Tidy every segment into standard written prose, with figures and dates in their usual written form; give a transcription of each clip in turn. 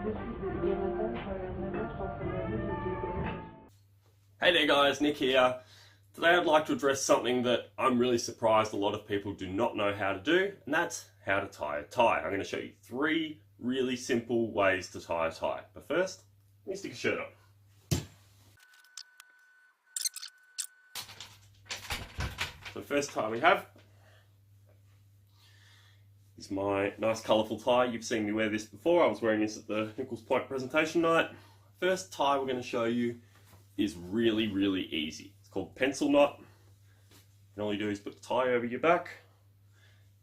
Hey there guys, Nick here. Today I'd like to address something that I'm really surprised a lot of people do not know how to do, and that's how to tie a tie. I'm going to show you 3 really simple ways to tie a tie. But first, let me stick a shirt on. So the first tie we have is my nice colourful tie. You've seen me wear this before. I was wearing this at the Nichols Point presentation night. First tie we're going to show you is really, really easy. It's called pencil knot. And all you do is put the tie over your back.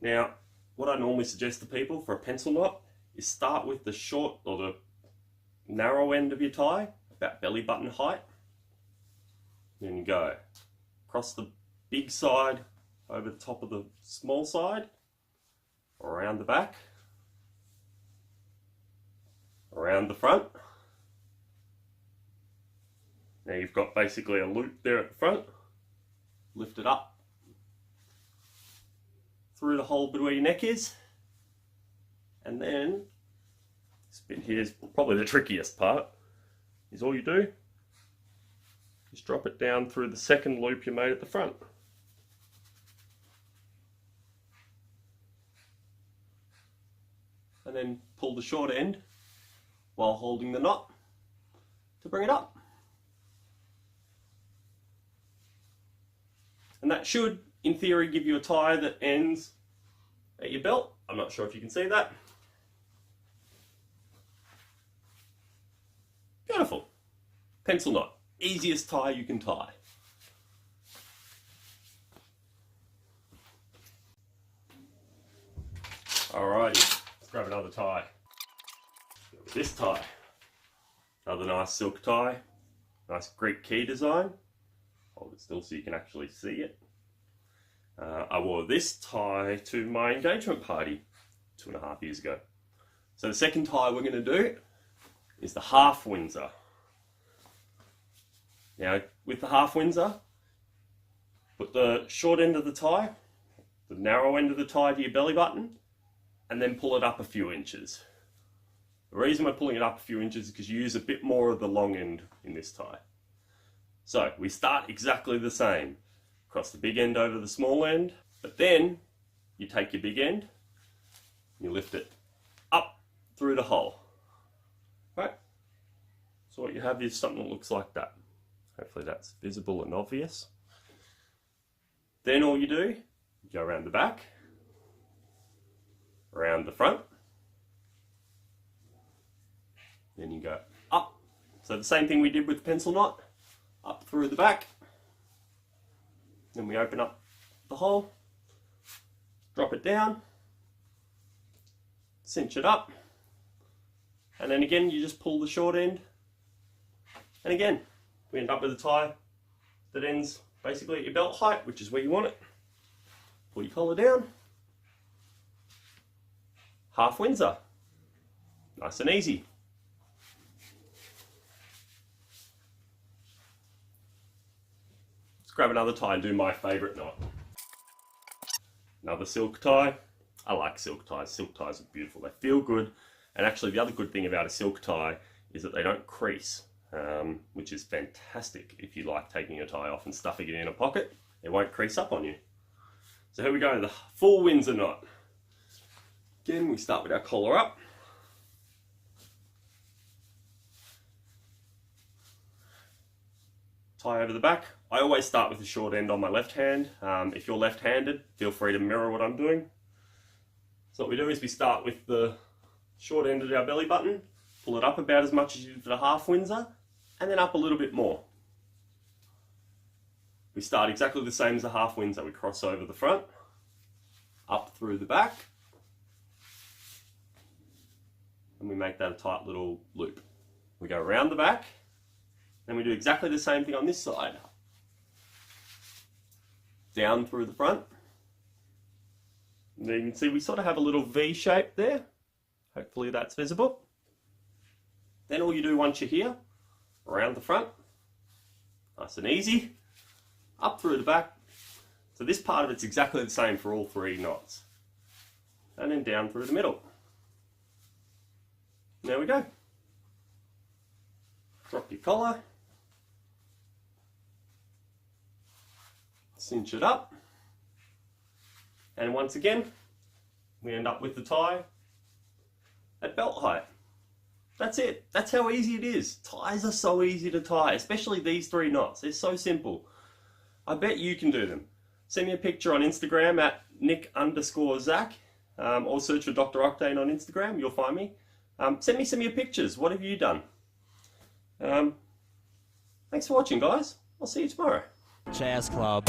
Now, what I normally suggest to people for a pencil knot is start with the short or the narrow end of your tie, about belly button height. Then you go across the big side, over the top of the small side, around the back, around the front. Now you've got basically a loop there at the front, lift it up through the hole where your neck is, and then this bit here is probably the trickiest part, is all you do is drop it down through the second loop you made at the front. And then pull the short end while holding the knot to bring it up. And that should, in theory, give you a tie that ends at your belt. I'm not sure if you can see that. Beautiful. Pencil knot. Easiest tie you can tie. Alrighty, let's grab another tie. This tie. Another nice silk tie. Nice Greek key design. Hold it still so you can actually see it. I wore this tie to my engagement party 2.5 years ago. So the second tie we're going to do is the half Windsor. Now with the half Windsor, put the short end of the tie, the narrow end of the tie to your belly button, and then pull it up a few inches. The reason we're pulling it up a few inches is because you use a bit more of the long end in this tie. So we start exactly the same. Cross the big end over the small end, but then you take your big end, you lift it up through the hole. Right? So what you have is something that looks like that. Hopefully that's visible and obvious. Then all you do, you go around the back, around the front, then you go up. So the same thing we did with the pencil knot. Up through the back, then we open up the hole, drop it down, cinch it up, and then again you just pull the short end, and again we end up with a tie that ends basically at your belt height, which is where you want it. Pull your collar down, half Windsor, nice and easy. Let's grab another tie and do my favourite knot. Another silk tie. I like silk ties. Silk ties are beautiful. They feel good. And actually the other good thing about a silk tie is that they don't crease, which is fantastic if you like taking a tie off and stuffing it in a pocket. It won't crease up on you. So here we go, the full Windsor knot. Again, we start with our collar up. Tie over the back. I always start with the short end on my left hand. If you're left-handed, feel free to mirror what I'm doing. So what we do is we start with the short end of our belly button, pull it up about as much as you do for the half Windsor, and then up a little bit more. We start exactly the same as the half Windsor. We cross over the front, up through the back, and we make that a tight little loop. We go around the back, then we do exactly the same thing on this side. Down through the front. And then you can see we sort of have a little V shape there. Hopefully that's visible. Then all you do once you're here, around the front, nice and easy, up through the back. So this part of it's exactly the same for all 3 knots. And then down through the middle. There we go. Drop your collar. Cinch it up. And once again, we end up with the tie at belt height. That's it. That's how easy it is. Ties are so easy to tie, especially these 3 knots. They're so simple. I bet you can do them. Send me a picture on Instagram at Nick_Zach, or search for DoctorOctane on Instagram. You'll find me. Send me some of your pictures. What have you done? Thanks for watching, guys. I'll see you tomorrow. Jazz Club.